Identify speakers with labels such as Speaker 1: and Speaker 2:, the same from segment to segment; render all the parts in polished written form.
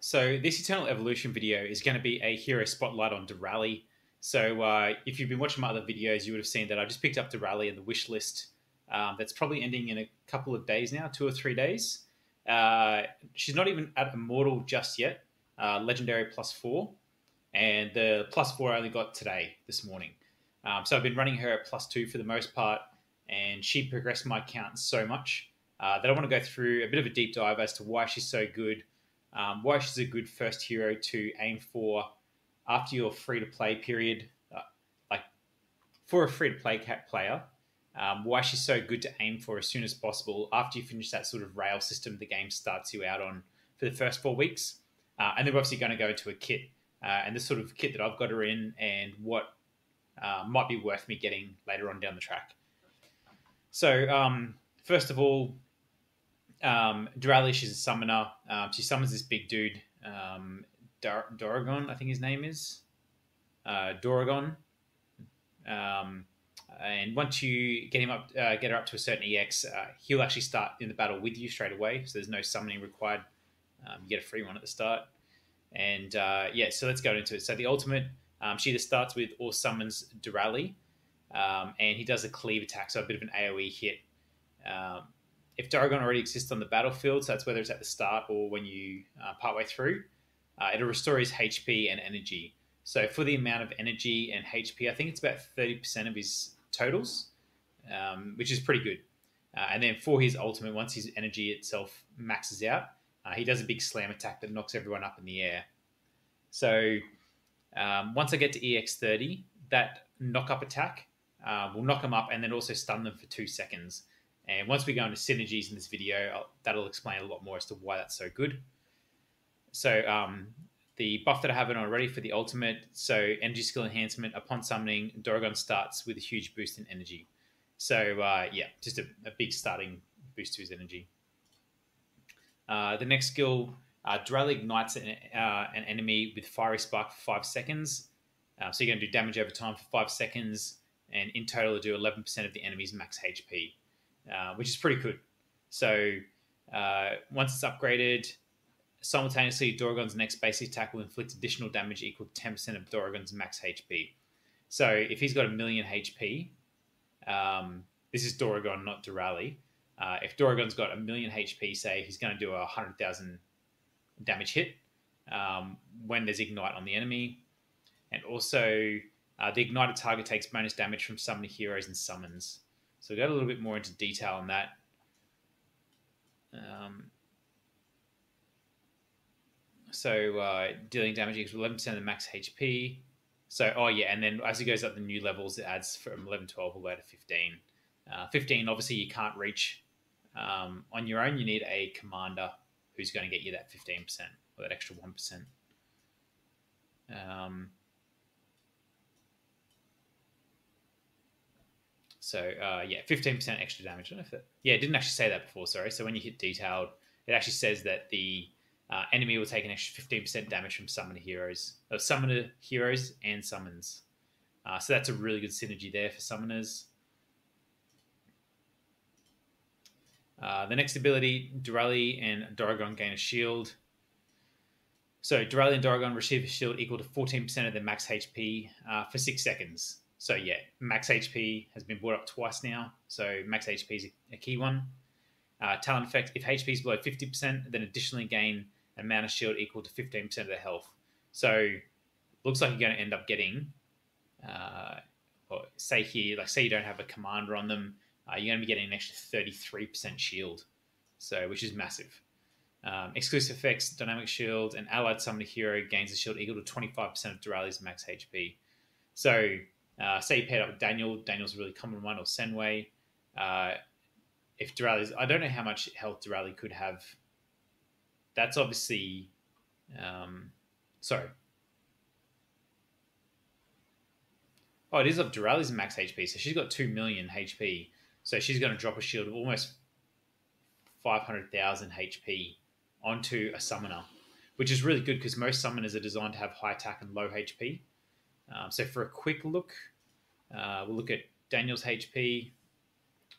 Speaker 1: So this Eternal Evolution video is going to be a hero spotlight on Dorally. So if you've been watching my other videos, you would have seen that I just picked up Dorally in the wish list. That's probably ending in a couple of days now, 2 or 3 days. She's not even at Immortal just yet, Legendary +4. And the +4 I only got today, this morning. So I've been running her at +2 for the most part, and she progressed my account so much that I want to go through a bit of a deep dive as to why she's so good, why she's a good first hero to aim for after your free-to-play period, like for a free-to-play player, why she's so good to aim for as soon as possible after you finish that sort of rail system the game starts you out on for the first 4 weeks. And then we're obviously going to go into a kit, and the sort of kit that I've got her in and what might be worth me getting later on down the track. So first of all, Dorally, she's a summoner. She summons this big dude, Doragon, I think his name is. Doragon. And once you get him up, get her up to a certain EX, he'll actually start in the battle with you straight away. So there's no summoning required. You get a free one at the start. And yeah, so let's go into it. So the ultimate, she either starts with or summons Dorally, and he does a cleave attack, so a bit of an AoE hit. If Doragon already exists on the battlefield, so that's whether it's at the start or when you partway through, it'll restore his HP and energy. So for the amount of energy and HP, I think it's about 30% of his totals, which is pretty good. And then for his ultimate, once his energy itself maxes out, he does a big slam attack that knocks everyone up in the air. So once I get to EX30, that knock-up attack will knock them up and then also stun them for 2 seconds. And once we go into synergies in this video, that'll explain a lot more as to why that's so good. So the buff that I have on already for the ultimate, so energy skill enhancement, upon summoning, Doragon starts with a huge boost in energy. So yeah, just a big starting boost to his energy. The next skill, Dorally ignites an enemy with Fiery Spark for 5 seconds. So you're going to do damage over time for 5 seconds, and in total, do 11% of the enemy's max HP, which is pretty good. So once it's upgraded, simultaneously, Doragon's next basic attack will inflict additional damage equal to 10% of Doragon's max HP. So if he's got 1,000,000 HP, this is Doragon, not Dorally. If Doragon's got 1,000,000 HP, say, he's going to do a 100,000 damage hit when there's Ignite on the enemy. And also, the ignited target takes bonus damage from summoning heroes and summons. So we'll go a little bit more into detail on that. Dealing damage equals 11% of the max HP. So, oh yeah, and then as it goes up the new levels, it adds from 11, 12 all the way to 15. 15, obviously, you can't reach on your own. You need a commander who's going to get you that 15% or that extra 1%. Yeah, 15% extra damage. I don't know if it didn't actually say that before, sorry. So when you hit detailed, it actually says that the enemy will take an extra 15% damage from summoner heroes and summons. So that's a really good synergy there for summoners. The next ability, Dorally and Doragon gain a shield. So Dorally and Doragon receive a shield equal to 14% of their max HP for 6 seconds. So yeah, max HP has been brought up twice now. So max HP is a key one. Talent effect, if HP is below 50%, then additionally gain an amount of shield equal to 15% of their health. So looks like you're going to end up getting, say here, like say you don't have a commander on them, you're going to be getting an extra 33% shield, so which is massive. Exclusive effects, dynamic shield, and allied summoner hero gains a shield equal to 25% of Dorally's max HP. So say you paired up with Daniel's a really common one, or Senway. If Dorally's, I don't know how much health Dorally could have. That's obviously, sorry. Oh, it is of Dorally's max HP, so she's got 2,000,000 HP. So she's going to drop a shield of almost 500,000 HP onto a summoner, which is really good because most summoners are designed to have high attack and low HP. So for a quick look, we'll look at Daniel's HP.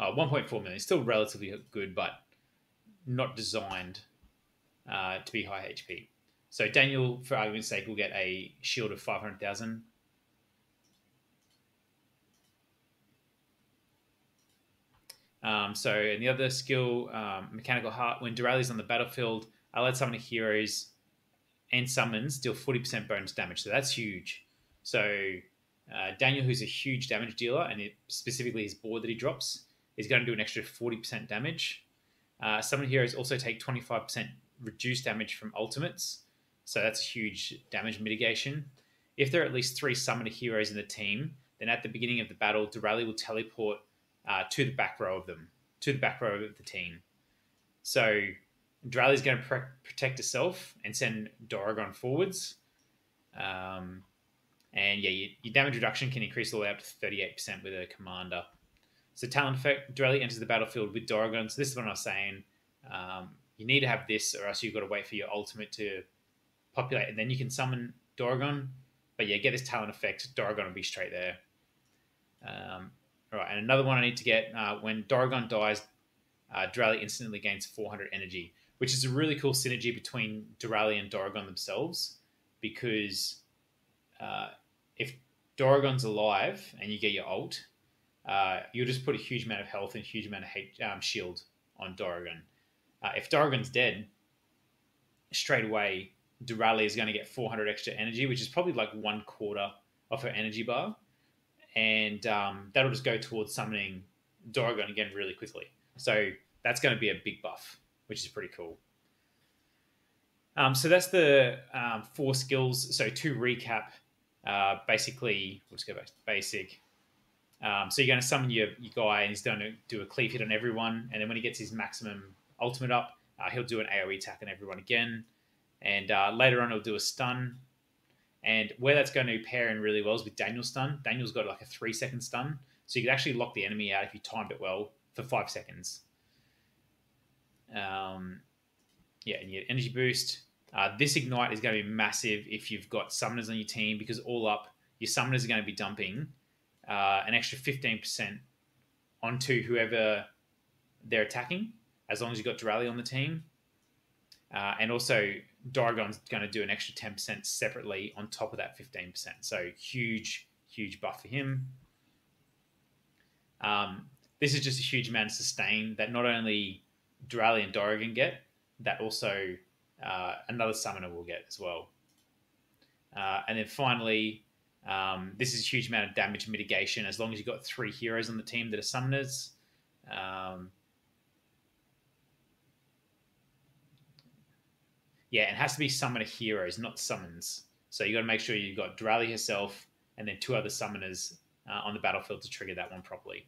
Speaker 1: 1.4 million, still relatively good, but not designed to be high HP. So Daniel, for argument's sake, will get a shield of 500,000. So and the other skill, Mechanical Heart, when Dorally's on the battlefield, allied summoner heroes and summons deal 40% bonus damage. So that's huge. So Daniel, who's a huge damage dealer, and specifically his board that he drops, is going to do an extra 40% damage. Summon heroes also take 25% reduced damage from ultimates. So that's a huge damage mitigation. If there are at least 3 summoner heroes in the team, then at the beginning of the battle, Dorally will teleport to the back row of them, to the back row of the team. So Dorally is going to protect herself and send Doragon forwards. And yeah, your damage reduction can increase all the way up to 38% with a commander. So talent effect, Dorally enters the battlefield with Doragon. So this is what I was saying. You need to have this, or else you've got to wait for your ultimate to populate, and then you can summon Doragon. But yeah, get this talent effect, Doragon will be straight there. Right, and another one I need to get, when Doragon dies, Dorally instantly gains 400 energy, which is a really cool synergy between Dorally and Doragon themselves, because if Doragon's alive and you get your ult, you'll just put a huge amount of health and a huge amount of shield on Doragon. If Doragon's dead, straight away, Dorally is going to get 400 extra energy, which is probably like 1/4 of her energy bar. And that'll just go towards summoning Doragon again really quickly. So that's going to be a big buff, which is pretty cool. So that's the 4 skills. So to recap, basically, we'll just go back to basic. So you're going to summon your guy, and he's going to do a cleave hit on everyone. And then when he gets his maximum ultimate up, he'll do an AoE attack on everyone again. And later on, he'll do a stun. And where that's going to pair in really well is with Daniel's stun. Daniel's got like a 3-second stun. So you could actually lock the enemy out if you timed it well for 5 seconds. Yeah, and you get energy boost. This ignite is going to be massive if you've got summoners on your team, because all up, your summoners are going to be dumping an extra 15% onto whoever they're attacking, as long as you've got Dorally on the team. And also, Doragon's going to do an extra 10% separately on top of that 15%. So huge, huge buff for him. This is just a huge amount of sustain that not only Dorally and Doragon get, that also another summoner will get as well. And then finally, this is a huge amount of damage mitigation as long as you've got 3 heroes on the team that are summoners. Yeah, it has to be summoner heroes, not summons. So you got to make sure you've got Dorally herself and then 2 other summoners on the battlefield to trigger that one properly.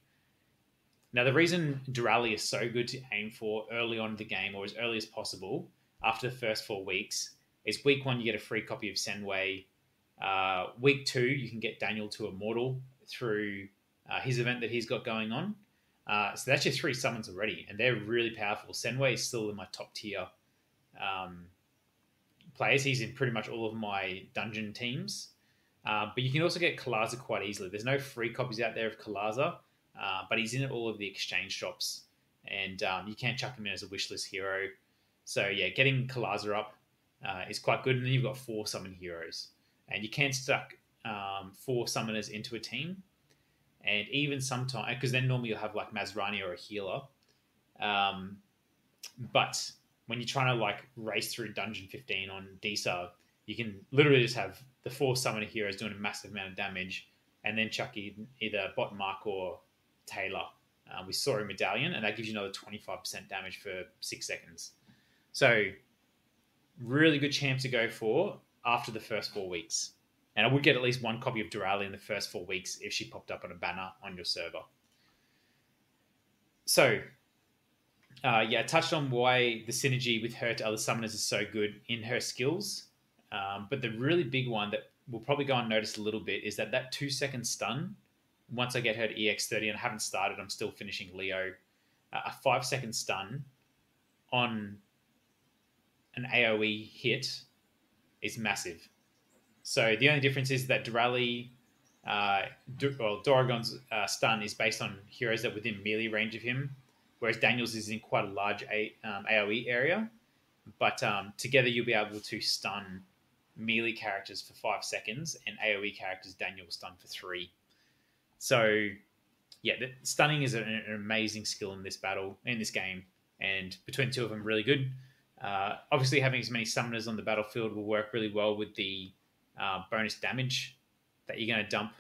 Speaker 1: Now, the reason Dorally is so good to aim for early on in the game, or as early as possible, after the first 4 weeks, is week 1, you get a free copy of Senway. Week 2, you can get Daniel to Immortal through his event that he's got going on. So that's your 3 summons already, and they're really powerful. Senway is still in my top tier players. He's in pretty much all of my dungeon teams. But you can also get Kalaza quite easily. There's no free copies out there of Kalaza, but he's in all of the exchange shops, and you can chuck him in as a wishlist hero. So yeah, getting Kalaza up is quite good. And then you've got 4 summon heroes, and you can stack 4 summoners into a team. And even sometimes, because then normally you'll have like Mazrani or a healer. But when you're trying to like race through Dungeon 15 on DSA, you can literally just have the 4 summoner heroes doing a massive amount of damage, and then chuck either Bot Mark or Taylor with Soaring Medallion, and that gives you another 25% damage for 6 seconds. So really good champ to go for after the first 4 weeks. And I would get at least 1 copy of Dorally in the first 4 weeks if she popped up on a banner on your server. So I touched on why the synergy with her to other summoners is so good in her skills. But the really big one that will probably go unnoticed a little bit is that 2-second stun, once I get her to EX30, and I haven't started, I'm still finishing Leo, a 5-second stun on an AoE hit is massive. So the only difference is that Dorally, Doragon's stun is based on heroes that are within melee range of him, whereas Daniel's is in quite a large AoE area. But together you'll be able to stun melee characters for 5 seconds and AoE characters Daniel will stun for 3. So yeah, stunning is an amazing skill in this battle, in this game, and between two of them, really good. Obviously, having as many summoners on the battlefield will work really well with the bonus damage that you're going to dump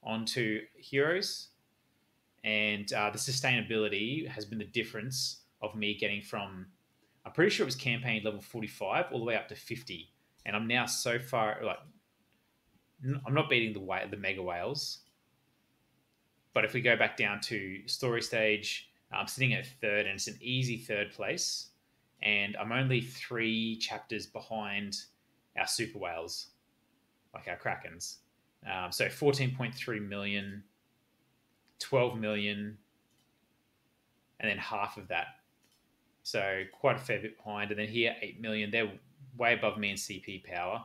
Speaker 1: onto heroes. And the sustainability has been the difference of me getting from, I'm pretty sure it was campaign level 45 all the way up to 50. And I'm now so far, like, I'm not beating the mega whales. But if we go back down to story stage, I'm sitting at third, and it's an easy third place. And I'm only 3 chapters behind our super whales, like our krakens. So 14.3 million, 12 million, and then half of that. So quite a fair bit behind. And then here, 8 million. They're way above me in CP power.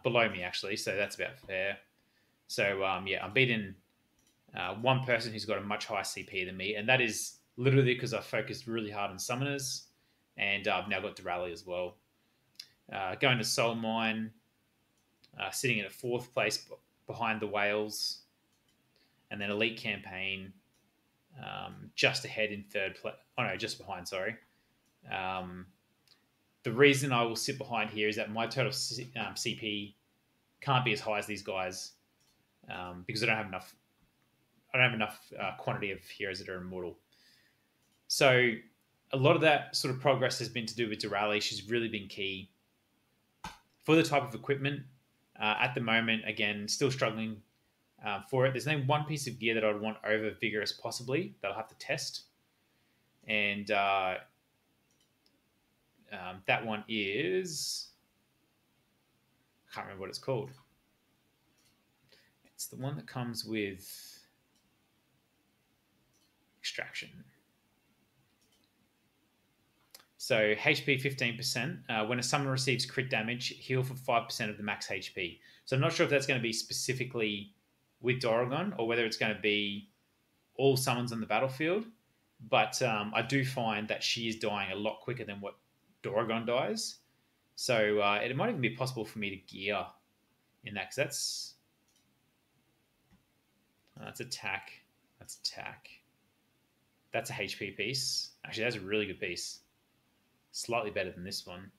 Speaker 1: Below me, actually. So that's about fair. So, yeah, I'm beating one person who's got a much higher CP than me. And that is literally because I focused really hard on summoners. And I've now got Dorally as well. Going to Soul Mine. Sitting in a 4th place behind the whales. And then Elite Campaign. Just ahead in 3rd place. Oh, no, just behind, sorry. The reason I will sit behind here is that my total CP can't be as high as these guys because I don't have enough. I don't have enough quantity of heroes that are immortal. So a lot of that sort of progress has been to do with Dorally. She's really been key for the type of equipment. At the moment, again, still struggling for it. There's no one piece of gear that I'd want over Vigorous possibly that I'll have to test. And that one is, I can't remember what it's called. It's the one that comes with Extraction. So HP 15%. When a summoner receives crit damage, heal for 5% of the max HP. So I'm not sure if that's going to be specifically with Doragon or whether it's going to be all summons on the battlefield. But I do find that she is dying a lot quicker than what Doragon dies. So it might even be possible for me to gear in that, because that's attack. That's attack. That's a HP piece. Actually, that's a really good piece. Slightly better than this one.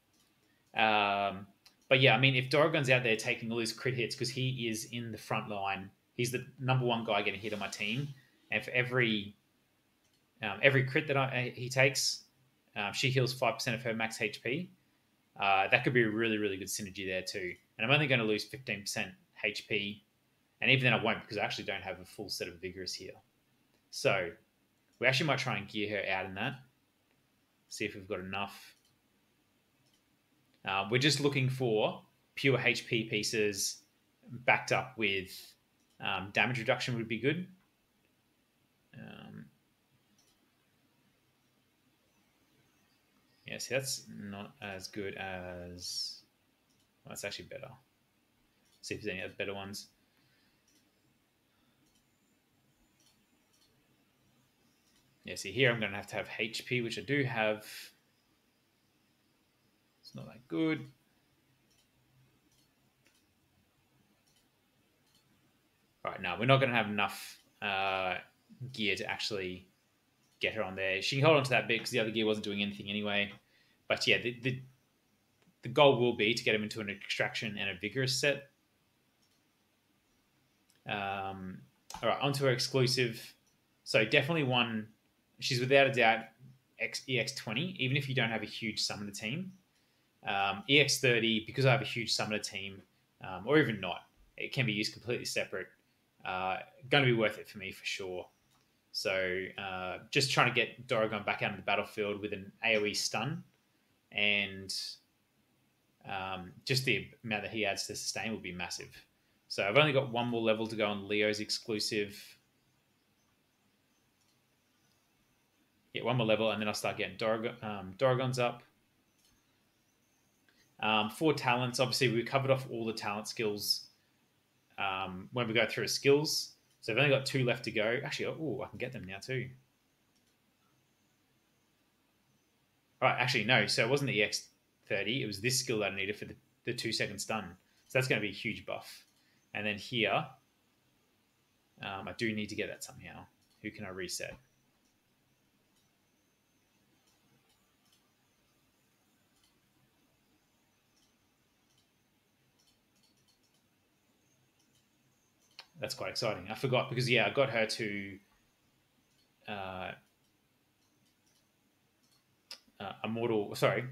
Speaker 1: But yeah, I mean, if Doragon's out there taking all these crit hits because he is in the front line, he's the number 1 guy getting hit on my team. And for every crit that he takes, she heals 5% of her max HP. That could be a really, really good synergy there too. And I'm only going to lose 15% HP. And even then I won't, because I actually don't have a full set of Vigorous here. So we actually might try and gear her out in that. See if we've got enough. We're just looking for pure HP pieces backed up with damage reduction would be good. Yeah, see, that's not as good as... Well, that's actually better. See if there's any other better ones. Yeah, see here I'm going to have HP, which I do have. It's not that good. All right, no, we're not going to have enough gear to actually get her on there. She can hold on to that bit because the other gear wasn't doing anything anyway. But yeah, the goal will be to get him into an Extraction and a Vigorous set. All right, onto her exclusive. So definitely one... She's without a doubt EX20, even if you don't have a huge summoner team. EX30, because I have a huge summoner team, or even not, it can be used completely separate. Going to be worth it for me for sure. So just trying to get Doragon back out on the battlefield with an AoE stun, and just the amount that he adds to sustain will be massive. So I've only got 1 more level to go on Leo's exclusive. Yeah, 1 more level, and then I'll start getting Doragons up. 4 talents. Obviously, we covered off all the talent skills when we go through skills. So I've only got 2 left to go. Actually, I can get them now too. Right, actually, no. So it wasn't the EX30. It was this skill that I needed for the 2-second stun. So that's going to be a huge buff. And then here, I do need to get that somehow. Who can I reset? That's quite exciting. I forgot because, yeah, I got her to Immortal, sorry,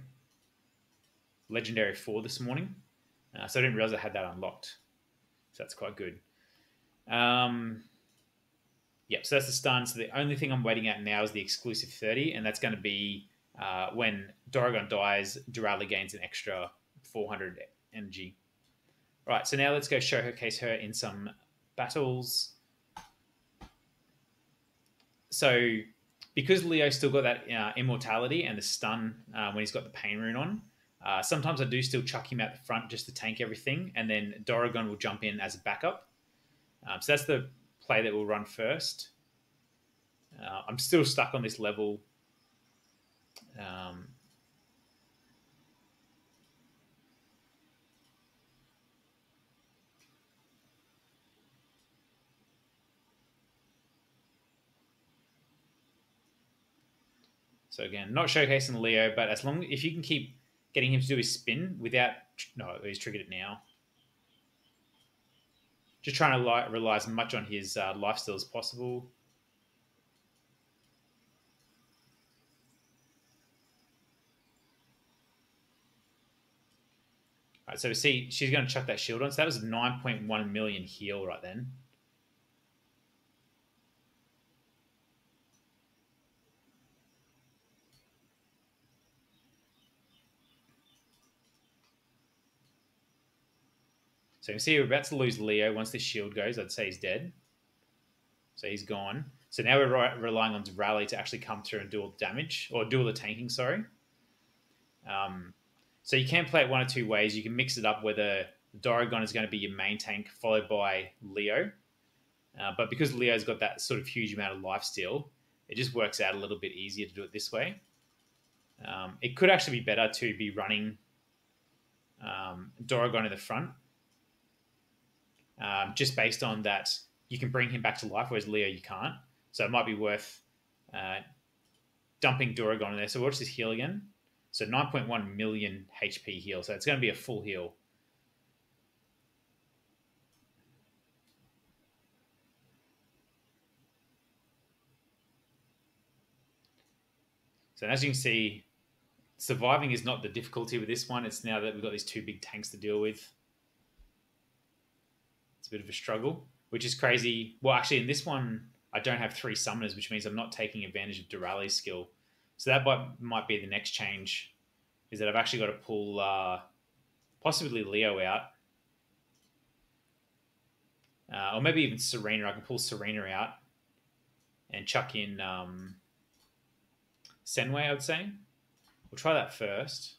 Speaker 1: Legendary 4 this morning. So I didn't realize I had that unlocked. So that's quite good. Yep, so that's the stun. So the only thing I'm waiting at now is the exclusive 30, and that's going to be when Doragon dies, Dorally gains an extra 400 energy. Right, so now let's go showcase her in some battles. So because Leo still got that immortality and the stun when he's got the pain rune on, sometimes I do still chuck him out the front just to tank everything, and then Doragon will jump in as a backup. So that's the play that we'll run first. I'm still stuck on this level. So again, not showcasing Leo, but if you can keep getting him to do his spin without... No, he's triggered it now. Just trying to rely as much on his lifesteal as possible. All right, so we see she's going to chuck that shield on. So that was 9.1 million heal right then. So you can see we're about to lose Leo. Once this shield goes, I'd say he's dead. So he's gone. So now we're relying on Dorally to actually come through and do all the damage, or do all the tanking, sorry. So you can play it one of two ways. You can mix it up whether Doragon is going to be your main tank, followed by Leo. But because Leo's got that sort of huge amount of lifesteal, it just works out a little bit easier to do it this way. It could actually be better to be running Doragon in the front. Just based on that, you can bring him back to life, whereas Leo you can't. So it might be worth dumping Doragon in there. So watch this heal again. So 9.1 million HP heal. So it's going to be a full heal. So as you can see, surviving is not the difficulty with this one. It's now that we've got these two big tanks to deal with. It's a bit of a struggle, which is crazy. Well, actually, in this one, I don't have 3 summoners, which means I'm not taking advantage of Dorally's skill. So that might be the next change, is that I've actually got to pull possibly Leo out. Or maybe even Serena. I can pull Serena out and chuck in Senway, I would say. We'll try that first.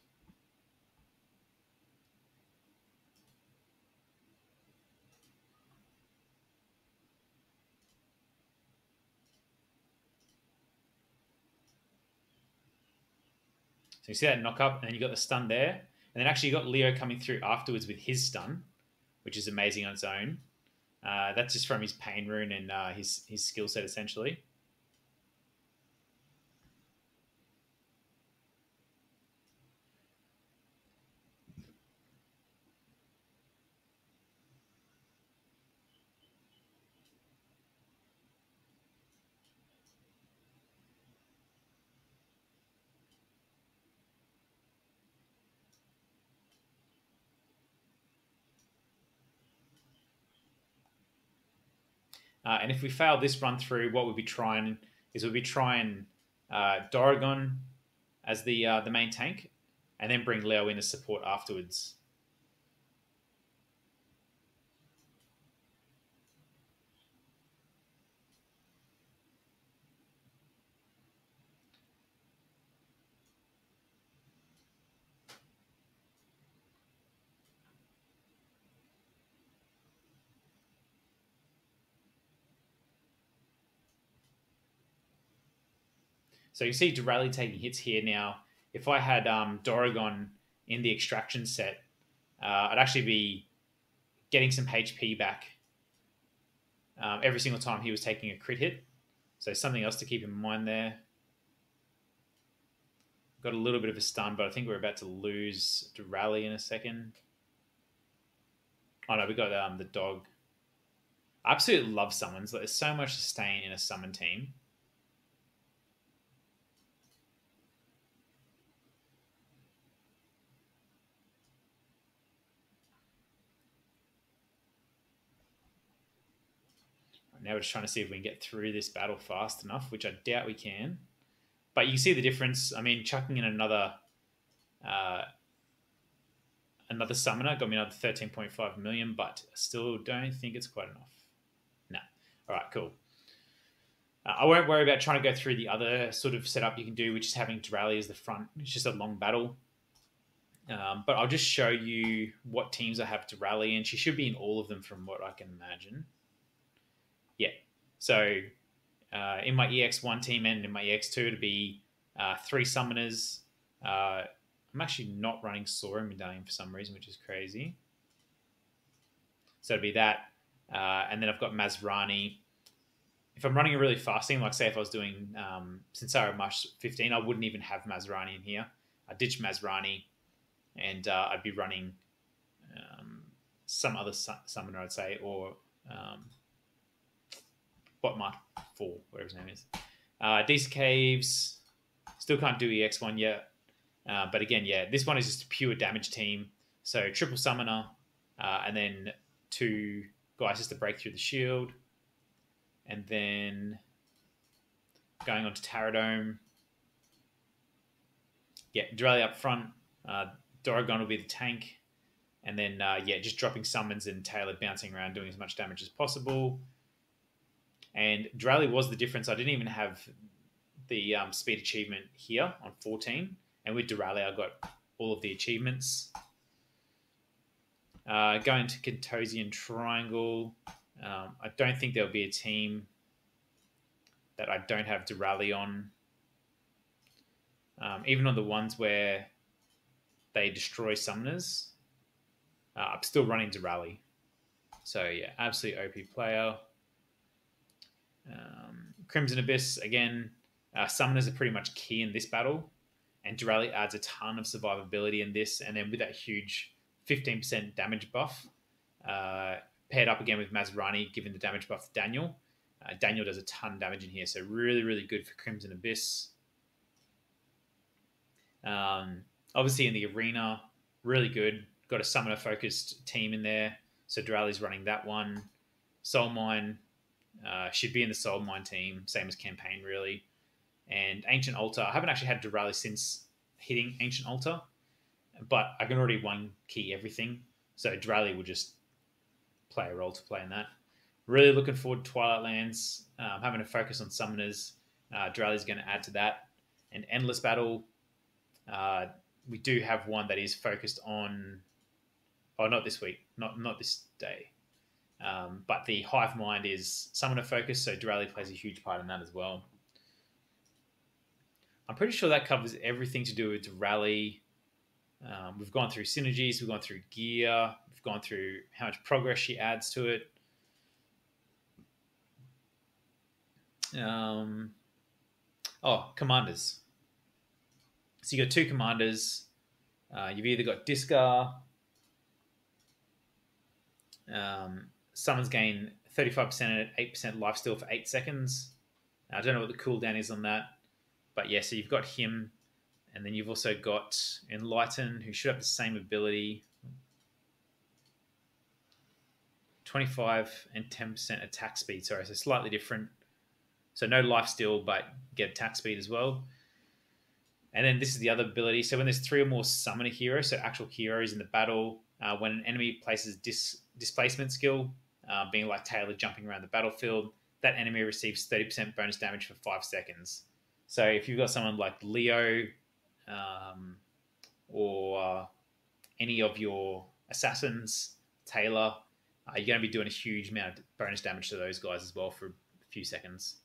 Speaker 1: So you see that knock up, and then you got the stun there. And then actually you got Leo coming through afterwards with his stun, which is amazing on its own. That's just from his pain rune and his skill set, essentially. And if we fail this run through, what we'll be trying is Doragon as the main tank, and then bring Leo in as support afterwards. So you see Dorally taking hits here now. if I had Doragon in the extraction set, I'd actually be getting some HP back every single time he was taking a crit hit. So something else to keep in mind there. Got a little bit of a stun, but I think we're about to lose Dorally in a second. Oh no, we got the dog. I absolutely love summons. There's so much sustain in a summon team. Now we're just trying to see if we can get through this battle fast enough, which I doubt we can. But you can see the difference. I mean, chucking in another summoner got me another 13.5 million, but I still don't think it's quite enough. No. All right, cool. I won't worry about trying to go through the other sort of setup you can do, which is having Dorally as the front. It's just a long battle. But I'll just show you what teams I have Dorally, and she should be in all of them from what I can imagine. Yeah. So in my EX1 team and in my EX2 to be 3 summoners. I'm actually not running Sora Medallion for some reason, which is crazy. So it'd be that. And then I've got Mazrani. If I'm running a really fast team, like say if I was doing Sincera Mush 15, I wouldn't even have Mazrani in here. I'd ditch Mazrani and I'd be running some other summoner, I'd say, or Botmark 4, whatever his name is. Decent Caves, still can't do EX1 yet. But again, yeah, this one is just a pure damage team. So triple summoner, and then 2 guys just to break through the shield. And then going on to Terradome. Yeah, Dorally up front. Doragon will be the tank. And then, yeah, just dropping summons and Taylor bouncing around doing as much damage as possible. And Dorally was the difference. I didn't even have the speed achievement here on 14. And with Dorally, I got all of the achievements. Going to Kentosian Triangle. I don't think there'll be a team that I don't have Dorally on. Even on the ones where they destroy summoners, I'm still running Dorally. So yeah, absolute OP player. Crimson Abyss, again, summoners are pretty much key in this battle. And Dorally adds a ton of survivability in this. And then with that huge 15% damage buff, paired up again with Mazrani, giving the damage buff to Daniel. Daniel does a ton of damage in here, so really, really good for Crimson Abyss. Obviously in the arena, really good. Got a summoner-focused team in there, so Dorally's running that one. Soul Mine should be in the Soul Mine team, same as Campaign, really. And Ancient Altar, I haven't actually had Dorally since hitting Ancient Altar, but I can already one key everything, so Dorally will just play a role to play in that. Really looking forward to Twilight Lands, having a focus on summoners. Dorally's going to add to that. And Endless Battle, we do have one that is focused on, oh, not this week, not this day, but the Hive Mind is summoner focused, so Dorally plays a huge part in that as well. I'm pretty sure that covers everything to do with Dorally. We've gone through synergies, we've gone through gear, we've gone through how much progress she adds to it. Commanders. So you got 2 commanders. You've either got Discar. Summons gain 35% and 8% lifesteal for 8 seconds. I don't know what the cooldown is on that. But yeah, so you've got him. And then you've also got Enlighten, who should have the same ability. 25 and 10% attack speed. Sorry, so slightly different. So no life steal, but get attack speed as well. And then this is the other ability. So when there's 3 or more summoner heroes, so actual heroes in the battle, when an enemy places displacement skill, being like Taylor jumping around the battlefield, that enemy receives 30% bonus damage for 5 seconds. So if you've got someone like Leo or any of your assassins, Taylor, you're going to be doing a huge amount of bonus damage to those guys as well for a few seconds.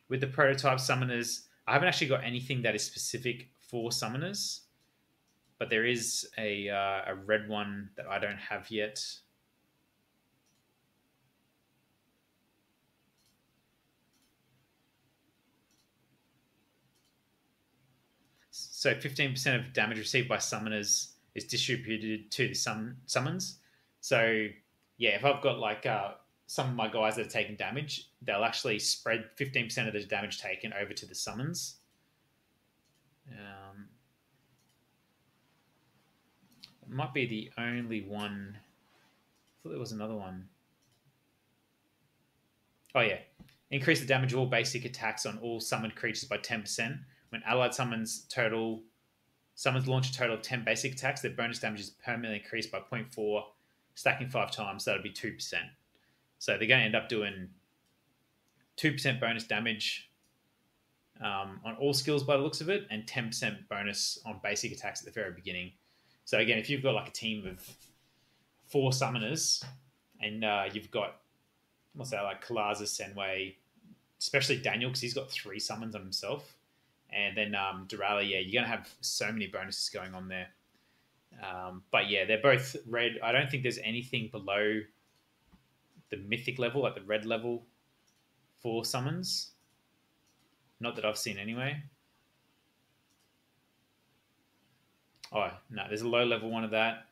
Speaker 1: With the prototype summoners, I haven't actually got anything that is specific for summoners, but there is a red one that I don't have yet. So 15% of damage received by summoners is distributed to the summons. So yeah, if I've got like some of my guys that are taking damage, they'll actually spread 15% of the damage taken over to the summons. It might be the only one. I thought there was another one. Oh yeah, increase the damage of all basic attacks on all summoned creatures by 10%. When allied summons launch a total of 10 basic attacks, their bonus damage is permanently increased by 0.4, stacking 5 times, so that'll be 2%. So they're going to end up doing 2% bonus damage on all skills by the looks of it, and 10% bonus on basic attacks at the very beginning. So again, if you've got like a team of 4 summoners, and you've got, what's that, like Kalaza, Senway, especially Daniel, because he's got 3 summons on himself. And then Dorally, yeah, you're going to have so many bonuses going on there. But yeah, they're both red. I don't think there's anything below the mythic level, like the red level, for summons. Not that I've seen anyway. Oh, no, there's a low level one of that.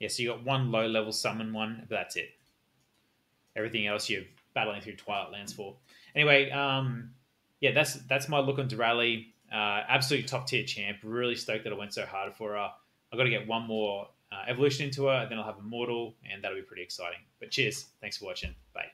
Speaker 1: Yeah, so you got one low level summon one, but that's it. Everything else you're battling through Twilight Lands for. Anyway, yeah, that's my look on Dorally. Absolute top tier champ. Really stoked that I went so hard for her. I've got to get one more evolution into her, then I'll have Immortal, and that'll be pretty exciting. But cheers. Thanks for watching. Bye.